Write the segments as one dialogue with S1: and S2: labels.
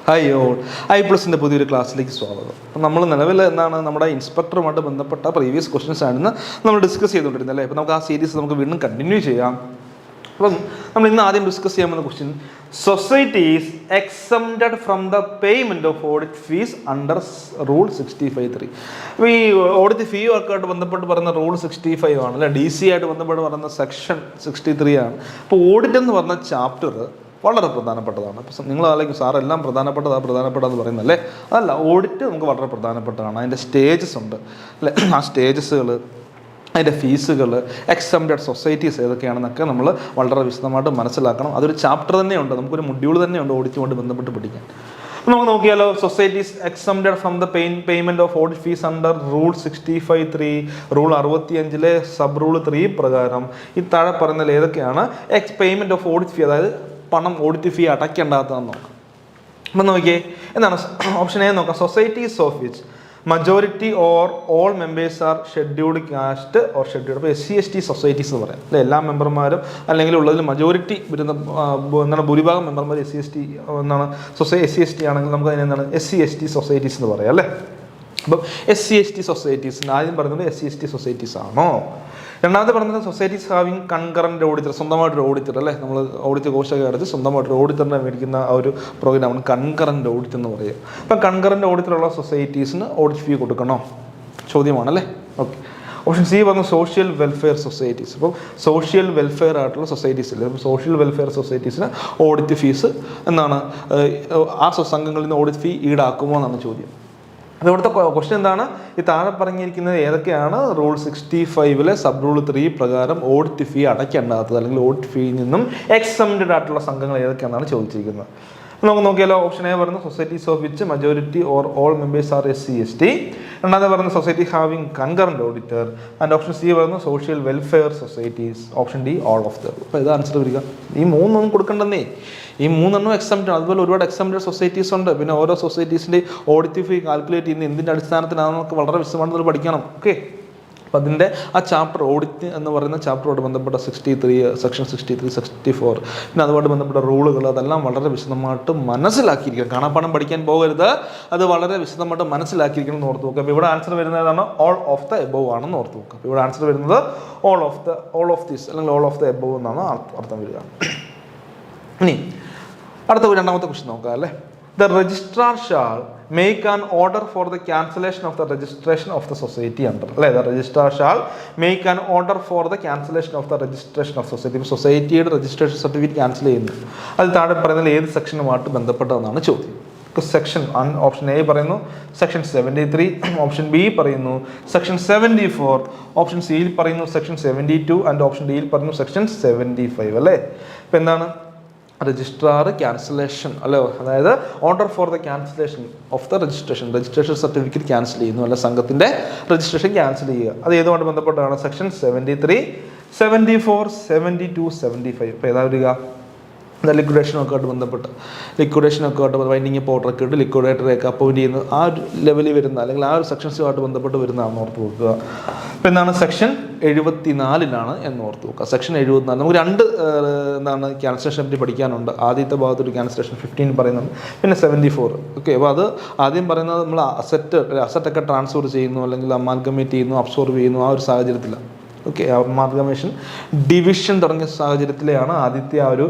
S1: Hi all, I+ൻ്റെ പുതിയൊരു ക്ലാസ്സിലേക്ക് സ്വാഗതം. അപ്പം നമ്മൾ നിലവിൽ എന്താണ് നമ്മുടെ ഇൻസ്പെക്ടറുമായിട്ട് ബന്ധപ്പെട്ട പ്രീവിയസ് ക്വസ്റ്റ്യൻസ് ആണെന്ന് നമ്മൾ ഡിസ്കസ് ചെയ്തുകൊണ്ടിരുന്നത് അല്ലേ. അപ്പോൾ നമുക്ക് ആ സീരീസ് നമുക്ക് വീണ്ടും കണ്ടിന്യൂ ചെയ്യാം. അപ്പം നമ്മൾ ഇന്ന് ആദ്യം ഡിസ്കസ് ചെയ്യാൻ പോകുന്ന question, societies exempted from the payment of audit fees under rule 65(3). അപ്പോൾ ഈ ഓഡിറ്റ് ഫീ വർക്കായിട്ട് ബന്ധപ്പെട്ട് പറയുന്ന റൂൾ 65 ആണ് അല്ലെ, DC ആയിട്ട് ബന്ധപ്പെട്ട് പറയുന്ന സെക്ഷൻ 63 ആണ്. അപ്പോൾ ഓഡിറ്റ് എന്ന് പറഞ്ഞ ചാപ്റ്റർ വളരെ പ്രധാനപ്പെട്ടതാണ്. അപ്പം നിങ്ങൾ ആലോചിക്കും സാർ എല്ലാം പ്രധാനപ്പെട്ടതെന്ന് പറയുന്നല്ലേ. അതല്ല, ഓഡിറ്റ് നമുക്ക് വളരെ പ്രധാനപ്പെട്ടതാണ്. അതിൻ്റെ സ്റ്റേജസ് ഉണ്ട് അല്ലേ, ആ സ്റ്റേജസുകൾ, അതിൻ്റെ ഫീസുകൾ, എക്സംപ്റ്റഡ് സൊസൈറ്റീസ് ഏതൊക്കെയാണെന്നൊക്കെ നമ്മൾ വളരെ വിശദമായിട്ട് മനസ്സിലാക്കണം. അതൊരു ചാപ്റ്റർ തന്നെയുണ്ട്, നമുക്കൊരു മൊഡ്യൂൾ തന്നെയുണ്ട് ഓഡിറ്റുമായിട്ട് ബന്ധപ്പെട്ട് പഠിക്കാൻ. നമുക്ക് നോക്കിയാലോ, societies exempted from the payment of audit fees under rule 65(3), rule 65 sub rule 3 പ്രകാരം ഈ താഴെ പറയുന്നതിൽ ഏതൊക്കെയാണ് പേയ്മെൻറ്റ് ഓഫ് ഓഡിറ്റ് ഫീ, അതായത് പണം ഓഡിറ്റ് ഫീ അടയ്ക്കേണ്ടാത്തതെന്ന് നോക്കാം. അപ്പം നോക്കിയേ, എന്താണ് ഓപ്ഷൻ എ നോക്കാം. Societies of which majority or all members R scheduled caste or scheduled. അപ്പോൾ SC/ST സൊസൈറ്റീസ് എന്ന് പറയാം അല്ലെ. എല്ലാ മെമ്പർമാരും അല്ലെങ്കിൽ ഉള്ളതിൽ മജോറിറ്റി വരുന്ന എന്താണ് ഭൂരിഭാഗം മെമ്പർമാർ SC/ST എന്താണ് SC/ST ആണെങ്കിൽ നമുക്ക് അതിനെന്താണ് SC/ST സൊസൈറ്റീസ് എന്ന് പറയാം അല്ലേ. അപ്പം SC/ST സൊസൈറ്റീസ് ആദ്യം പറയുന്നത് SC/ST സൊസൈറ്റീസ് ആണോ? രണ്ടാമത്തെ പറയുന്നത് സൊസൈറ്റീസ് ഹാവിങ് കൺകറൻറ്റ് ഓഡിറ്റർ, സ്വന്തമായിട്ടൊരു ഓഡിറ്റർ അല്ലേ. നമ്മൾ ഓഡിറ്റ് കോഴ്സൊക്കെ എടുത്ത് സ്വന്തമായിട്ടൊരു ഓഡിറ്ററിനെ മേടിക്കുന്ന ആ ഒരു പ്രോഗ്രാമാണ് കൺകറൻറ്റ് ഓഡിറ്റ് എന്ന് പറയുക. അപ്പം കൺകറൻറ്റ് ഓഡിറ്ററുള്ള സൊസൈറ്റീസിന് ഓഡിറ്റ് ഫീ കൊടുക്കണോ ചോദ്യമാണല്ലേ. ഓക്കെ, ഓപ്ഷൻ സി പറഞ്ഞു സോഷ്യൽ വെൽഫെയർ സൊസൈറ്റീസ്. അപ്പം സോഷ്യൽ വെൽഫെയർ ആയിട്ടുള്ള സൊസൈറ്റീസ് ഇല്ലേ, അപ്പം സോഷ്യൽ വെൽഫെയർ സൊസൈറ്റീസിന് ഓഡിറ്റ് ഫീസ് എന്താണ് ആ സംഘങ്ങളിൽ നിന്ന് ഓഡിറ്റ് ഫീ ഈടാക്കുമോ എന്നാണ് ചോദ്യം. അപ്പോൾ ഇവിടുത്തെ ക്വസ്റ്റ്യൻ എന്താണ്, ഈ താഴെ പറഞ്ഞിരിക്കുന്നത് ഏതൊക്കെയാണ് റൂൾ 65 സബ് റൂൾ 3 പ്രകാരം ഓഡിറ്റ് ഫീ അടയ്ക്കേണ്ടാത്തത് അല്ലെങ്കിൽ ഓഡിറ്റ് ഫീയിൽ നിന്നും എക്സംപ്റ്റഡ് ആയിട്ടുള്ള സംഘങ്ങൾ ഏതൊക്കെയാണെന്നാണ് ചോദിച്ചിരിക്കുന്നത്. നമുക്ക് നോക്കിയാലോ, ഓപ്ഷൻ എ പറയുന്നത് societies of which majority or all members are SC/ST. രണ്ടാമത് പറയുന്നത് society having concurrent auditor. And option C പറയുന്നത് social welfare societies. Option D all of the. അപ്പോൾ ഇത് ആൻസർ വരിക. ഈ മൂന്നൊന്നും കൊടുക്കണ്ടെന്നേ, ഈ മൂന്നെണ്ണം എക്സംപ്റ്റ് ആണ്. അതുപോലെ ഒരുപാട് എക്സംപ്റ്റഡ് സൊസൈറ്റീസ് ഉണ്ട്. പിന്നെ ഓരോ സൊസൈറ്റീസിൻ്റെ ഓഡിറ്റ് ഫീ കാൽക്കുലേറ്റ് ചെയ്യുന്ന എന്തിൻ്റെ അടിസ്ഥാനത്തിലാണെന്നൊക്കെ വളരെ വിശദമായിട്ട് പഠിക്കണം. ഓക്കെ, അപ്പം അതിൻ്റെ ആ ചാപ്റ്റർ ഓഡിറ്റ് എന്ന് പറയുന്ന ചാപ്റ്ററോട് ബന്ധപ്പെട്ട 63 സെക്ഷൻ 63, 64 പിന്നെ അതുമായിട്ട് ബന്ധപ്പെട്ട റൂളുകൾ അതെല്ലാം വളരെ വിശദമായിട്ട് മനസ്സിലാക്കിയിരിക്കണം. കാണാപ്പാഠം പഠിക്കാൻ പോകരുത്, അത് വളരെ വിശദമായിട്ട് മനസ്സിലാക്കിയിരിക്കണം എന്ന് ഓർത്ത് നോക്കുക. അപ്പോൾ ഇവിടെ ആൻസർ വരുന്നതാണ് ഓൾ ഓഫ് ദ എബോവ് ആണെന്ന് ഓർത്ത് നോക്കുക. അപ്പോൾ ഇവിടെ ആൻസർ വരുന്നത് ഓൾ ഓഫ് ദിസ് അല്ലെങ്കിൽ ഓൾ ഓഫ് ദ എബോവ് എന്നാണ് അർത്ഥം വരിക. ഇനി അടുത്ത രണ്ടാമത്തെ ക്വസ്റ്റ്യൻ നോക്കാം അല്ലേ. The registrar shall make an order for the cancellation of the registration of the society under. അല്ലേ, the registrar shall make an order for the cancellation of the registration of society. സൊസൈറ്റിയുടെ registration certificate cancel ചെയ്യുന്നു. അത് താഴെ പറയുന്നത് ഏത് സെക്ഷനുമായിട്ട് ബന്ധപ്പെട്ടതെന്നാണ് ചോദ്യം. Section option A പറയുന്നു section 73, option B പറയുന്നു സെക്ഷൻ 74, ഓപ്ഷൻ സിയിൽ പറയുന്നു സെക്ഷൻ 72 ആൻഡ് ഓപ്ഷൻ ഡിയിൽ പറയുന്നു സെക്ഷൻ 75 അല്ലേ. ഇപ്പം എന്താണ് രജിസ്ട്രാർ ക്യാൻസലേഷൻ അല്ലേ, അതായത് order for the cancellation of the registration certificate cancel ചെയ്യുന്നു അല്ലെ, സംഘത്തിൻ്റെ രജിസ്ട്രേഷൻ ക്യാൻസൽ ചെയ്യുക. അത് ഏതുമായിട്ട് ബന്ധപ്പെട്ടാണ് സെക്ഷൻ 73, 74, 72, 75. ഇപ്പോൾ ഏതാ വരിക, ലിക്വിഡേഷനൊക്കെ ആയിട്ട് ബന്ധപ്പെട്ട് വൈൻഡിങ് പൗഡറൊക്കെ ഇട്ട് ലിക്വിഡേറ്ററൊക്കെ അപ്പോയിൻറ്റ് ചെയ്യുന്ന ആ ഒരു ലെവലിൽ വരുന്ന അല്ലെങ്കിൽ ആ ഒരു സെക്ഷൻസുമായിട്ട് ബന്ധപ്പെട്ട് വരുന്നതാണെന്ന് ഓർത്ത് വെക്കുക. അപ്പോൾ എന്താണ് സെക്ഷൻ 74 എന്ന് ഓർത്ത് വെക്കുക. സെക്ഷൻ 74 നമുക്ക് രണ്ട് എന്താണ് ക്യാൻസലേഷനെ പറ്റി പഠിക്കാനുണ്ട്. ആദ്യത്തെ ഭാഗത്തൊരു ക്യാൻസലേഷൻ 15 പറയുന്നുണ്ട്, പിന്നെ 74. ഓക്കെ, അപ്പോൾ അത് ആദ്യം പറയുന്നത് നമ്മൾ അസറ്റൊക്കെ ട്രാൻസ്ഫർ ചെയ്യുന്നു അല്ലെങ്കിൽ അമാൽഗമേറ്റ് ചെയ്യുന്നു, അബ്സോർവ് ചെയ്യുന്നു, ആ ഒരു സാഹചര്യത്തിലാണ്. ഓക്കെ, അമാൽഗമേഷൻ ഡിവിഷൻ തുടങ്ങിയ സാഹചര്യത്തിലെയാണ് ആദ്യത്തെ ആ ഒരു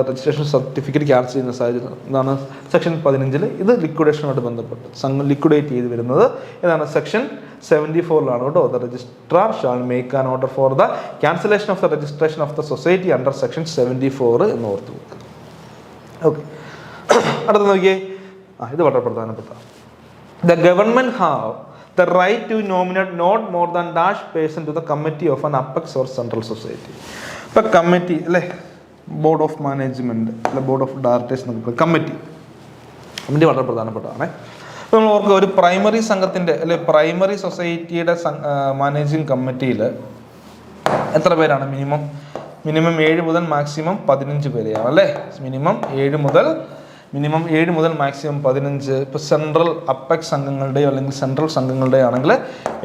S1: രജിസ്ട്രേഷൻ സർട്ടിഫിക്കറ്റ് ക്യാൻസൽ ചെയ്യുന്ന സാഹചര്യം. എന്താണ് സെക്ഷൻ 15 ഇത് ലിക്വിഡേഷനുമായിട്ട് ബന്ധപ്പെട്ട് സംഘം ലിക്വിഡേറ്റ് ചെയ്ത് വരുന്നത് ഏതാണ് സെക്ഷൻ 74 കേട്ടോ. The registrar shall make an order for the cancellation of the registration of the society under section 74 എന്ന് ഓർത്ത് വെക്കുക. ഓക്കെ, അടുത്ത നോക്കിയേ, ഇത് വളരെ പ്രധാനപ്പെട്ട. The government have the right to nominate not more than dash person to the committee of an apex or central society. ഇപ്പോൾ committee അല്ലേ, ബോർഡ് ഓഫ് മാനേജ്മെൻറ്റ് അല്ലെ, ബോർഡ് ഓഫ് ഡയറക്ടേഴ്സ് എന്നൊക്കെ കമ്മിറ്റി വളരെ പ്രധാനപ്പെട്ടതാണ്. അപ്പോൾ നമ്മൾ ഓർക്കുക, ഒരു പ്രൈമറി സംഘത്തിൻ്റെ അല്ലെ പ്രൈമറി സൊസൈറ്റിയുടെ മാനേജിങ് കമ്മിറ്റിയിൽ എത്ര പേരാണ്? മിനിമം 7 മുതൽ മാക്സിമം 15 പേരെയാണ് അല്ലേ. മിനിമം 7 മുതൽ മിനിമം 7 മുതൽ മാക്സിമം 15. ഇപ്പോൾ സെൻട്രൽ അപ്പെക്സ് അംഗങ്ങളുടെയോ അല്ലെങ്കിൽ സെൻട്രൽ സംഘങ്ങളുടെയോ ആണെങ്കിൽ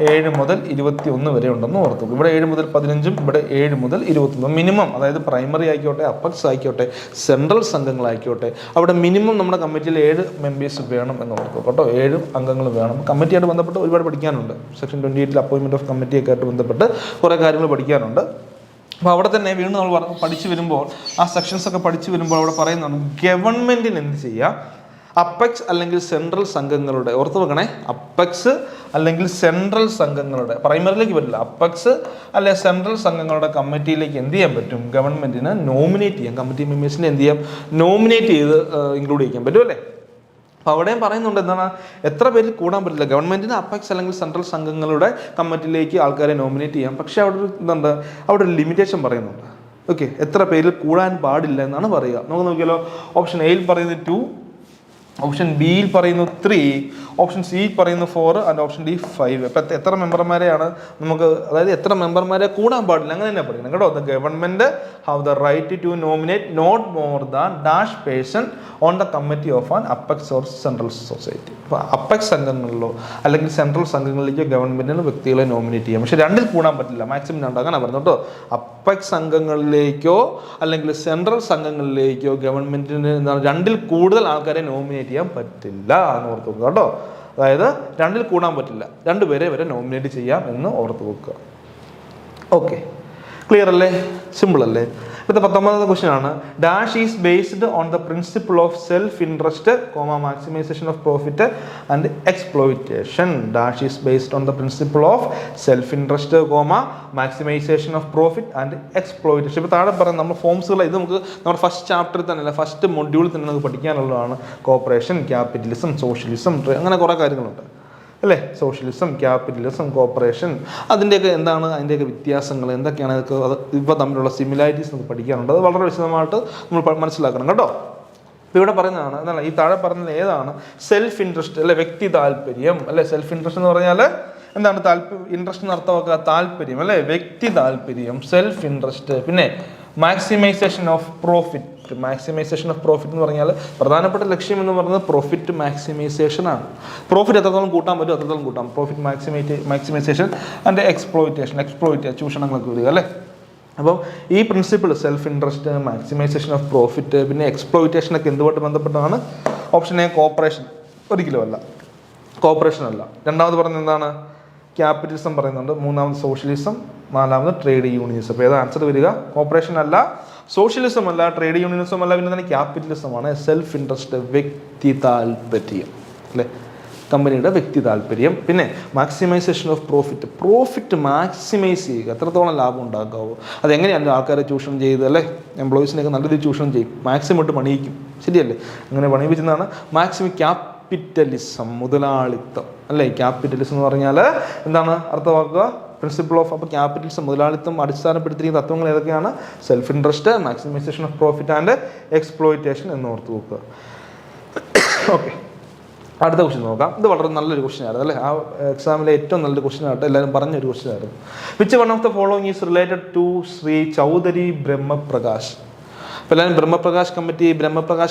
S1: 7 മുതൽ 21 വരെ ഉണ്ടെന്ന് ഓർത്തു. ഇവിടെ 7 മുതൽ 15, ഇവിടെ 7 മുതൽ 21 മിനിമം. അതായത് പ്രൈമറി ആയിക്കോട്ടെ, അപ്പെക്സ് ആയിക്കോട്ടെ, സെൻട്രൽ സംഘങ്ങളായിക്കോട്ടെ, അവിടെ മിനിമം നമ്മുടെ കമ്മിറ്റിയിൽ 7 മെമ്പേഴ്സ് വേണം എന്ന് ഓർത്തു കേട്ടോ. 7 അംഗങ്ങൾ വേണം. കമ്മിറ്റിയായിട്ട് ബന്ധപ്പെട്ട് ഒരുപാട് പഠിക്കാനുണ്ട്. സെക്ഷൻ 28 അപ്പോയിൻമെൻറ്റ് ഓഫ് കമ്മിറ്റിയൊക്കെ ആയിട്ട് ബന്ധപ്പെട്ട് കുറേ കാര്യങ്ങൾ പഠിക്കാനുണ്ട്. അപ്പോൾ അവിടെ തന്നെ വീണ്ടും നമ്മൾ പഠിച്ചു വരുമ്പോൾ ആ സെക്ഷൻസൊക്കെ പഠിച്ചു വരുമ്പോൾ അവിടെ പറയുന്നതാണ് ഗവൺമെൻറ്റിന് എന്ത് ചെയ്യാം, അപ്പെക്സ് അല്ലെങ്കിൽ സെൻട്രൽ സംഘങ്ങളുടെ, ഓർത്ത് വെക്കണേ, അപ്പെക്സ് അല്ലെങ്കിൽ സെൻട്രൽ സംഘങ്ങളുടെ, പ്രൈമറിയിലേക്ക് വരില്ല, അപ്പെക്സ് അല്ലെ സെൻട്രൽ സംഘങ്ങളുടെ കമ്മിറ്റിയിലേക്ക് എന്ത് ചെയ്യാൻ പറ്റും, ഗവൺമെൻറ്റിന് നോമിനേറ്റ് ചെയ്യാം. കമ്മിറ്റി മെമ്പേഴ്സിനെ എന്ത് ചെയ്യാം, നോമിനേറ്റ് ചെയ്ത് ഇൻക്ലൂഡ് ചെയ്യാൻ പറ്റും അല്ലേ. അപ്പോൾ അവിടെയും പറയുന്നുണ്ട് എന്താണ്, എത്ര പേരിൽ കൂടാൻ പറ്റില്ല. ഗവൺമെൻറ്റിന് അപ്പെക്സ് അല്ലെങ്കിൽ സെൻട്രൽ സംഘങ്ങളുടെ കമ്മിറ്റിയിലേക്ക് ആൾക്കാരെ നോമിനേറ്റ് ചെയ്യാം. പക്ഷേ അവിടെ ഒരു ഇതുണ്ട്, അവിടെ ഒരു ലിമിറ്റേഷൻ പറയുന്നുണ്ട്. ഓക്കെ, എത്ര പേരിൽ കൂടാൻ പാടില്ല എന്നാണ് പറയുക. നമുക്ക് നോക്കിയാലോ, ഓപ്ഷൻ എയിൽ പറയുന്നത് 2, ഓപ്ഷൻ ബിയിൽ പറയുന്നു 3, ഓപ്ഷൻ സിയിൽ പറയുന്നു 4 ആൻഡ് ഓപ്ഷൻ ഡി 5. ഇപ്പം എത്ര മെമ്പർമാരെയാണ് നമുക്ക്, അതായത് എത്ര മെമ്പർമാരെ കൂടാൻ പാടില്ല അങ്ങനെ തന്നെ പറയുന്നത് കേട്ടോ. The government have the right to nominate not more than dash person on the committee of an apex or central society. അപ്പോൾ അപ്പെക്സ് സംഘങ്ങളിലോ അല്ലെങ്കിൽ സെൻട്രൽ സംഘങ്ങളിലേക്കോ ഗവൺമെൻറ്റിന് വ്യക്തികളെ നോമിനേറ്റ് ചെയ്യാം. പക്ഷേ 2ൽ കൂടാൻ പറ്റില്ല, മാക്സിമം 2 അങ്ങനെ പറഞ്ഞു കേട്ടോ. അപ്പെക്സ് സംഘങ്ങളിലേക്കോ അല്ലെങ്കിൽ സെൻട്രൽ സംഘങ്ങളിലേക്കോ ഗവൺമെൻറ്റിന് 2ൽ കൂടുതൽ ആൾക്കാരെ നോമിനേറ്റ് ചെയ്യാൻ പറ്റില്ല എന്ന് ഓർത്ത് വെക്കുക കേട്ടോ. അതായത് 2ൽ കൂടാൻ പറ്റില്ല, 2 പേരെ വരെ നോമിനേറ്റ് ചെയ്യാം എന്ന് ഓർത്ത് വെക്കുക. ഓക്കെ, ക്ലിയർ അല്ലേ, സിമ്പിൾ അല്ലേ. ഇപ്പോഴത്തെ 19ാമത്തെ ക്വസ്റ്റ്യൻ ആണ്, dash is based on the principle of self interest, maximisation of profit and exploitation. Dash is based on the principle of self interest, maximisation of profit and exploitation. ഇപ്പോൾ താഴെ പറയുന്നത് നമ്മൾ ഫോംസുകൾ, ഇത് നമുക്ക് നമ്മുടെ ഫസ്റ്റ് ചാപ്റ്ററിൽ തന്നെ, ഫസ്റ്റ് മൊഡ്യൂളിൽ തന്നെ നമുക്ക് പഠിക്കാനുള്ളതാണ്. കോപ്പറേഷൻ, ക്യാപിറ്റലിസം, സോഷ്യലിസം, അങ്ങനെ കുറേ കാര്യങ്ങളുണ്ട് അല്ലേ. സോഷ്യലിസം, ക്യാപിറ്റലിസം, കോപ്പറേഷൻ, അതിൻ്റെയൊക്കെ എന്താണ്, അതിൻ്റെയൊക്കെ വ്യത്യാസങ്ങൾ എന്തൊക്കെയാണ്, ഇതൊക്കെ ഇവ തമ്മിലുള്ള സിമിലാരിറ്റീസ് നമുക്ക് പഠിക്കാനുണ്ട്. അത് വളരെ വിശദമായിട്ട് നമ്മൾ മനസ്സിലാക്കണം കേട്ടോ. ഇപ്പോൾ ഇവിടെ പറയുന്നതാണ് എന്താണ്, ഈ താഴെ പറയുന്നത് ഏതാണ്, സെൽഫ് ഇൻട്രസ്റ്റ് അല്ലെ, വ്യക്തി താല്പര്യം അല്ലെ. സെൽഫ് ഇൻട്രസ്റ്റ് എന്ന് പറഞ്ഞാൽ എന്താണ്, ഇൻട്രസ്റ്റ് എന്ന് അർത്ഥമാക്കുക താല്പര്യം അല്ലെ, വ്യക്തി താല്പര്യം, സെൽഫ് ഇൻട്രസ്റ്റ്. പിന്നെ maximisation of profit. Maximisation of profit എന്ന് പറഞ്ഞാൽ പ്രധാനപ്പെട്ട ലക്ഷ്യം എന്ന് പറയുന്നത് പ്രോഫിറ്റ് മാക്സിമൈസേഷൻ ആണ്. പ്രോഫിറ്റ് എത്രത്തോളം കൂട്ടാൻ പറ്റും അത്രത്തോളം കൂട്ടാം. പ്രോഫിറ്റ് മാക്സിമൈസേഷൻ ആൻഡ് എക്സ്പ്ലോയിറ്റ് ചൂഷണങ്ങളൊക്കെ വരിക അല്ലേ. അപ്പോൾ ഈ principle self interest, maximisation of profit, പിന്നെ എക്സ്പ്ലോയിറ്റേഷനൊക്കെ എന്തുമായിട്ട് ബന്ധപ്പെട്ടതാണ്? ഓപ്ഷൻ എ കോപ്പറേഷൻ, ഒരിക്കലും അല്ല, കോപ്പറേഷൻ അല്ല. രണ്ടാമത് പറയുന്നത് എന്താണ്, ക്യാപിറ്റലിസം പറയുന്നുണ്ട്. മൂന്നാമത് സോഷ്യലിസം, നാലാമത് ട്രേഡ് യൂണിയനിസം. അപ്പോൾ ഏതാ ആൻസർ വരിക? കോപ്പറേഷൻ അല്ല, സോഷ്യലിസം അല്ല, ട്രേഡ് യൂണിയനിസം അല്ല, പിന്നെ തന്നെ ക്യാപിറ്റലിസമാണ്. സെൽഫ് ഇൻട്രസ്റ്റ്, വ്യക്തി താല്പര്യം അല്ലേ, കമ്പനിയുടെ വ്യക്തി താല്പര്യം. പിന്നെ മാക്സിമൈസേഷൻ ഓഫ് പ്രോഫിറ്റ് മാക്സിമൈസ് ചെയ്യുക, എത്രത്തോളം ലാഭം ഉണ്ടാക്കാവോ, അതെങ്ങനെയാണ് ആൾക്കാരെ ചൂഷണം ചെയ്ത് അല്ലേ, എംപ്ലോയീസിനെയൊക്കെ നല്ല രീതിയിൽ ചൂഷണം ചെയ്യും, മാക്സിമം ഇട്ട് പണിയിക്കും, ശരിയല്ലേ, അങ്ങനെ പണിയിപ്പിച്ചതാണ് മാക്സിമം. ക്യാപിറ്റലിസം, മുതലാളിത്തം അല്ലേ. ക്യാപിറ്റലിസം എന്ന് പറഞ്ഞാൽ എന്താണ് അർത്ഥമാക്കുക, പ്രിൻസിപ്പിൾ ഓഫ്. അപ്പോൾ ക്യാപിറ്റലിസം, മുതലാളിത്തം അടിസ്ഥാനപ്പെടുത്തിയിരിക്കുന്ന തത്വങ്ങൾ ഏതൊക്കെയാണ്? Self interest, maximisation of profit and exploitation എന്ന് ഓർത്ത് നോക്കുക. ഓക്കെ, അടുത്ത ക്വസ്റ്റ്യൻ നോക്കാം. ഇത് വളരെ നല്ലൊരു ക്വസ്റ്റ്യൻ ആയിരുന്നു അല്ലേ, ആ എക്സാമിലെ ഏറ്റവും നല്ലൊരു ക്വസ്റ്റ്യൻ ആയിട്ട് എല്ലാവരും പറഞ്ഞൊരു ക്വസ്റ്റ്യൻ ആയിരുന്നു. Which one of the following is related to Shri Chaudhary Brahm Prakash? അപ്പോൾ എല്ലാവരും ബ്രഹ്മപ്രകാശ്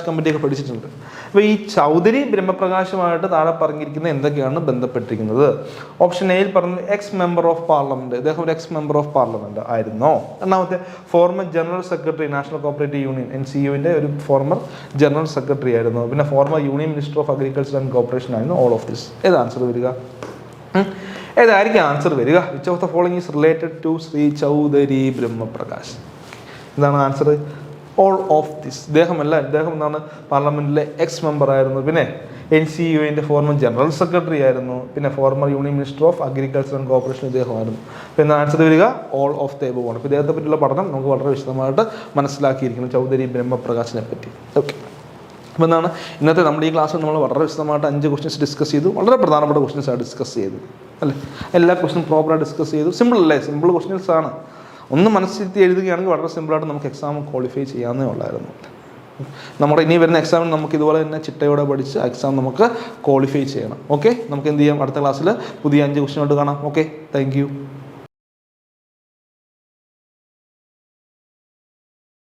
S1: കമ്മിറ്റിയൊക്കെ പഠിച്ചിട്ടുണ്ട്. അപ്പോൾ ഈ ചൗധരി ബ്രഹ്മപ്രകാശുമായിട്ട് താഴെ പറഞ്ഞിരിക്കുന്ന എന്തൊക്കെയാണ് ബന്ധപ്പെട്ടിരിക്കുന്നത്? ഓപ്ഷൻ എയിൽ പറഞ്ഞത് എക്സ് മെമ്പർ ഓഫ് പാർലമെൻറ്റ്, ഇദ്ദേഹം ഒരു എക്സ് മെമ്പർ ഓഫ് പാർലമെൻറ്റ് ആയിരുന്നോ? രണ്ടാമത്തെ former general secretary, national cooperative union NCUവിൻ്റെ ഒരു ഫോർമർ ജനറൽ സെക്രട്ടറി ആയിരുന്നു. പിന്നെ former union minister of agriculture and cooperation ആയിരുന്നു. ഓൾ ഓഫ് ദിസ് ഏത് ആൻസർ വരിക? ഏതായിരിക്കും ആൻസർ വരിക? Which of the following is related to Shri Chaudhary Brahm Prakash? എന്താണ് ആൻസർ? All of this. ഇദ്ദേഹം എന്താണ് പാർലമെൻറ്റിലെ എക്സ് മെമ്പർ ആയിരുന്നു. പിന്നെ NCUവിൻ്റെ ഫോർമർ ജനറൽ സെക്രട്ടറി ആയിരുന്നു. പിന്നെ former union minister of agriculture and cooperation ഇദ്ദേഹമായിരുന്നു. പിന്നെ ആൻസർ വരിക ഓൾ ഓഫ് ദ എബോവ് ആണ്. അപ്പോൾ ഇദ്ദേഹത്തെ പറ്റിയുള്ള പഠനം നമുക്ക് വളരെ വിശദമായിട്ട് മനസ്സിലാക്കിയിരിക്കുന്നു ചൗധരി ബ്രഹ്മപ്രകാശിനെ പറ്റി. ഓക്കെ, അപ്പോൾ എന്താണ് ഇന്നത്തെ നമ്മുടെ ഈ ക്ലാസ്സിൽ നമ്മൾ വളരെ വിശദമായിട്ട് 5 ക്വസ്റ്റ്യൻസ് ഡിസ്കസ് ചെയ്തു. വളരെ പ്രധാനപ്പെട്ട ക്വസ്റ്റ്യൻസാണ് ഡിസ്കസ് ചെയ്തത് അല്ലേ. എല്ലാ ക്വസ്റ്റ്യനും പ്രോപ്പറായിട്ട് ഡിസ്കസ് ചെയ്തു. സിമ്പിൾ അല്ലേ, സിമ്പിൾ ക്വസ്റ്റ്യൻസ് ആണ്. ഒന്ന് മനസ്സിരുത്തി എഴുതുകയാണെങ്കിൽ വളരെ സിമ്പിളായിട്ട് നമുക്ക് എക്സാം ക്വാളിഫൈ ചെയ്യാവുന്നേ ഉള്ളായിരുന്നു. നമ്മുടെ ഇനി വരുന്ന എക്സാമിന് നമുക്ക് ഇതുപോലെ തന്നെ ചിട്ടയോടെ പഠിച്ച് എക്സാം നമുക്ക് ക്വാളിഫൈ ചെയ്യണം. ഓക്കെ, നമുക്ക് എന്ത് ചെയ്യാം, അടുത്ത ക്ലാസ്സിൽ പുതിയ 5 ക്വസ്റ്റ്യനോട്ട് കാണാം. Okay, thank you.